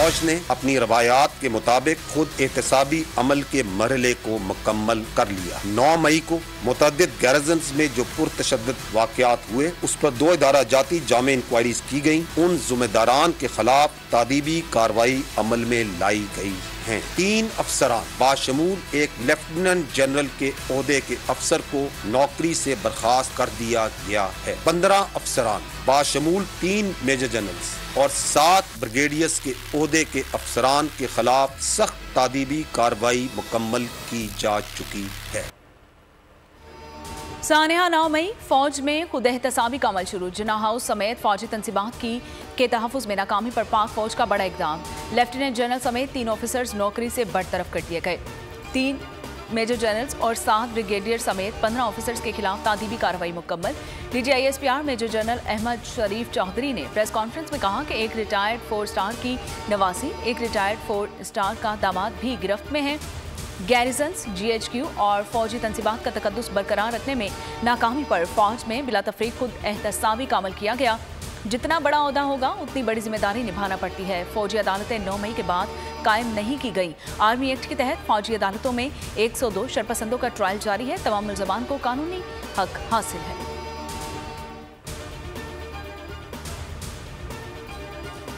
फौज ने अपनी रवायात के मुताबिक खुद एहतसाबी अमल के मरहले को मुकम्मल कर लिया। 9 मई को मुतअद्दिद गैरजन्स में जो पुरतशद्दुद वाक़यात हुए उस पर 2 इदारा जाती जामे इंक्वायरीज की गयी। उन जिम्मेदारान के खिलाफ तादीबी कार्रवाई अमल में लाई गई हैं। 3 अफसरान बाशमूल एक लेफ्टिनेंट जनरल के ओहदे के अफसर को नौकरी से बर्खास्त कर दिया गया है। 15 अफसरान बाशमूल 3 मेजर जनरल्स और 7 ब्रिगेडियर्स के ओहदे के अफसरान के खिलाफ सख्त तादीबी कार्रवाई मुकम्मल की जा चुकी है। सानिया 9 मई फौज में खुद एहतसाबी का अमल शुरू। जिन्ना हाउस समेत फौजी तंसीबात के तहफ़्फ़ुज़ में नाकामी पर पाक फौज का बड़ा इक़दाम। लेफ्टिनेंट जनरल समेत 3 ऑफिसर्स नौकरी से बरतरफ कर दिए गए। 3 मेजर जनरल्स और 7 ब्रिगेडियर समेत 15 ऑफिसर्स के खिलाफ तादीबी कार्रवाई मुकम्मल। DGISPR मेजर जनरल अहमद शरीफ चौधरी ने प्रेस कॉन्फ्रेंस में कहा कि एक रिटायर्ड 4 स्टार की नवासी, एक रिटायर्ड 4 स्टार का दामाद भी गिरफ्त में है। गैरिजन्स, GHQ और फौजी तंसीबात का तकद्दुस बरकरार रखने में नाकामी पर फौज में बिला तफरीक खुद एहतसाबी का अमल किया गया। जितना बड़ा ओहदा होगा उतनी बड़ी जिम्मेदारी निभाना पड़ती है। फौजी अदालतें 9 मई के बाद कायम नहीं की गई। आर्मी एक्ट के तहत फौजी अदालतों में 102 शरपसंदों का ट्रायल जारी है। तमाम मुल्ज़मान को कानूनी हक हासिल है।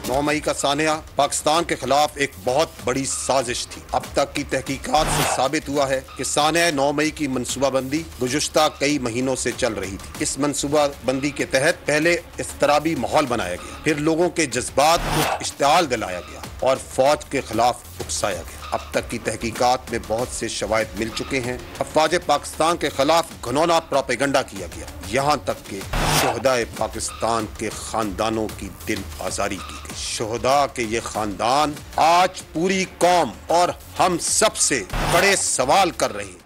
9 मई का सानिया पाकिस्तान के खिलाफ एक बहुत बड़ी साजिश थी। अब तक की तहकीकात से साबित हुआ है कि सानिया 9 मई की मनसूबाबंदी गुज़श्ता कई महीनों से चल रही थी। इस मनसूबाबंदी के तहत पहले इज़्तिराबी माहौल बनाया गया, फिर लोगों के जज्बात को इश्तिआल दिलाया गया और फौज के खिलाफ उकसाया गया। अब तक की तहकीकात में बहुत से शवाहिद मिल चुके हैं। अफवाज पाकिस्तान के खिलाफ घनौना प्रोपेगेंडा किया गया, यहाँ तक के शोहदाए पाकिस्तान के खानदानों की दिल आजारी की गई। शोहदा के ये खानदान आज पूरी कौम और हम सब से बड़े सवाल कर रहे हैं।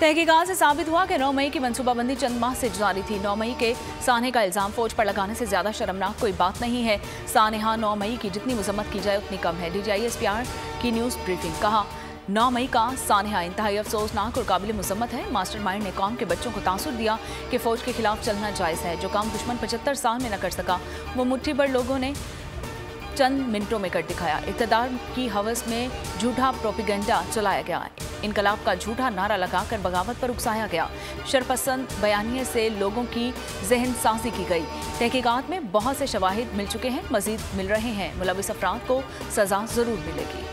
तहकीकात से साबित हुआ कि 9 मई की मनसूबाबंदी चंद माह से जारी थी। 9 मई के सानहे का इल्जाम फौज पर लगाने से ज्यादा शर्मनाक कोई बात नहीं है। सानहा 9 मई की जितनी मजम्मत की जाए उतनी कम है। DGISPR की न्यूज ब्रीफिंग। कहा 9 मई का सानहा इंतहाई अफसोसनाक और काबिल मुजम्मत है। मास्टरमाइंड ने कौम के बच्चों को तासुर दिया कि फौज के खिलाफ चलना जायज़ है। जो काम दुश्मन 75 साल में न कर सका वो मुट्ठी भर लोगों ने चंद मिनटों में कर दिखाया। इक़्तिदार की हवस में झूठा प्रोपेगेंडा चलाया गया। इनकलाब का झूठा नारा लगाकर बगावत पर उकसाया गया। शरपसंद बयानिए से लोगों की जहन साजी की गई। तहकीकात में बहुत से शवाहिद मिल चुके हैं, मजीद मिल रहे हैं। मुलविस अफराद को सजा जरूर मिलेगी।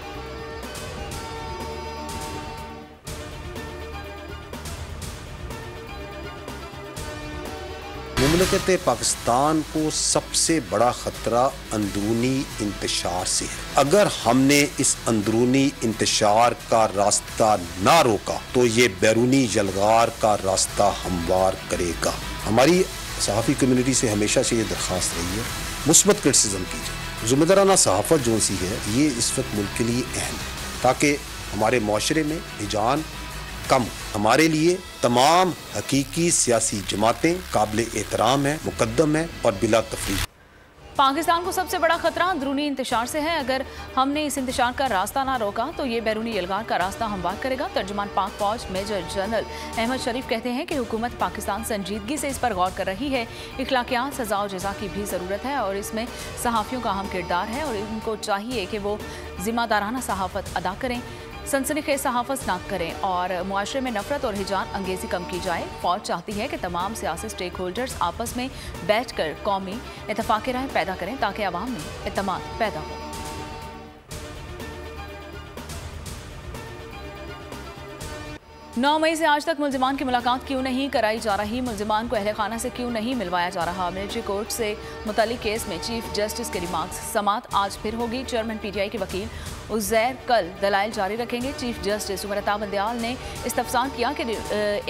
मुमलकत पाकिस्तान को सबसे बड़ा खतरा अंदरूनी इंतशार से है। अगर हमने इस अंदरूनी इंतशार का रास्ता ना रोका तो ये बैरूनी जलगार का रास्ता हमवार करेगा। हमारी सहाफ़ी कम्युनिटी से हमेशा से ये दरख्वास्त रही है, मुस्बत क्रिटिसिज्म कीजिए। ज़िम्मेदाराना सहाफ़त जो सी है ये इस वक्त मुल्क के लिए अहम है ताकि हमारे माशरे में हिजान कम। हमारे लिए तमाम हकीकी सियासी जमातें काबिल एहतराम है, मुकद्दम है और बिला तफरीक। पाकिस्तान को सबसे बड़ा खतरा अंदरूनी इंतशार से है। अगर हमने इस इंतशार का रास्ता ना रोका तो ये बैरूनी यलगार का रास्ता हमवार करेगा। तर्जुमान पाक फौज मेजर जनरल अहमद शरीफ कहते हैं कि हुकूमत पाकिस्तान संजीदगी से इस पर गौर कर रही है। इखलाकियात, सजा और जजा की भी ज़रूरत है और इसमें सहाफ़ियों का अहम किरदार है और इनको चाहिए कि वो जिम्मेदाराना सहाफ़त अदा करें, सनसनीखेज सहाफ़त ना करें और मुआशरे में नफरत और हिजान अंगेज़ी कम की जाए। फौज चाहती है कि तमाम सियासी स्टेक होल्डर्स आपस में बैठ कर कौमी इत्तफ़ाक़ राय पैदा करें ताकि अवाम में इत्तेमाद पैदा हो। नौ मई से आज तक मुल्ज़िमान की मुलाकात क्यों नहीं कराई जा रही? मुल्ज़िमान को अहले खाना से क्यों नहीं मिलवाया जा रहा? मिलिट्री कोर्ट से मुतल्लिक़ केस में चीफ जस्टिस के रिमार्क्स। समात आज फिर होगी। चेयरमैन PTI के वकील उज़ैर कल दलाइल जारी रखेंगे। चीफ जस्टिस उमर अता बंदयाल ने इस्तफ़सार किया कि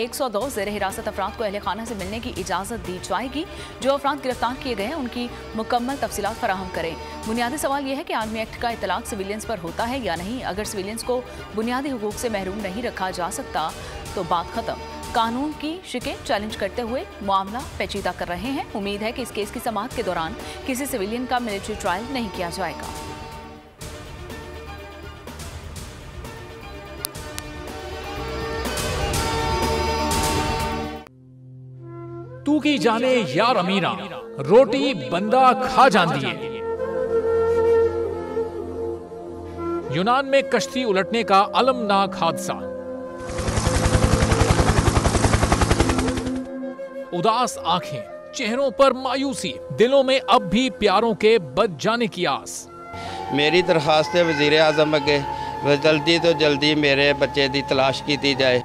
102 ज़ेर हिरासत अफराद को अहले खाना से मिलने की इजाज़त दी जाएगी। जो अफराद गिरफ्तार किए गए हैं उनकी मुकम्मल तफसीलात फराहम करें। बुनियादी सवाल यह है कि आर्मी एक्ट का इतलाक़ सिविलियंस पर होता है या नहीं। अगर सिविलियंस को बुनियादी हुकूक से महरूम नहीं रखा जा सकता तो बात खत्म। कानून की शिकें चैलेंज करते हुए मामला पेचीदा कर रहे हैं। उम्मीद है कि इस केस की समाअत के दौरान किसी सिविलियन का मिलिट्री ट्रायल नहीं किया जाएगा। तू की जाने यार अमीरा रोटी बंदा खा जाती है। यूनान में कश्ती उलटने का अलमनाक हादसा। उदास आंखें, चेहरों पर मायूसी, दिलों में अब भी प्यारों के बच जाने की आस। मेरी दरखास्त है वजीर आजम अगे जल्दी तो जल्दी मेरे बच्चे की तलाश की जाए।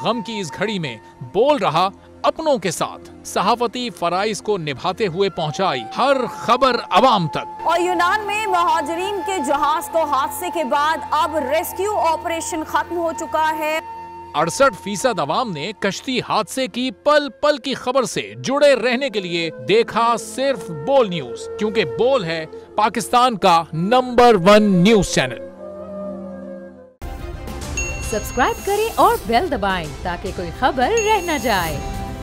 गम की इस घड़ी में बोल रहा अपनों के साथ, सहाफती फराइज को निभाते हुए पहुंचाई हर खबर अवाम तक। और यूनान में महाजरीन के जहाज को हादसे के बाद अब रेस्क्यू ऑपरेशन खत्म हो चुका है। 68% अवाम ने कश्ती हादसे की पल पल की खबर से जुड़े रहने के लिए देखा सिर्फ बोल न्यूज, क्योंकि बोल है पाकिस्तान का नंबर 1 न्यूज चैनल। सब्सक्राइब करें और बेल दबाएं ताकि कोई खबर रह न जाए।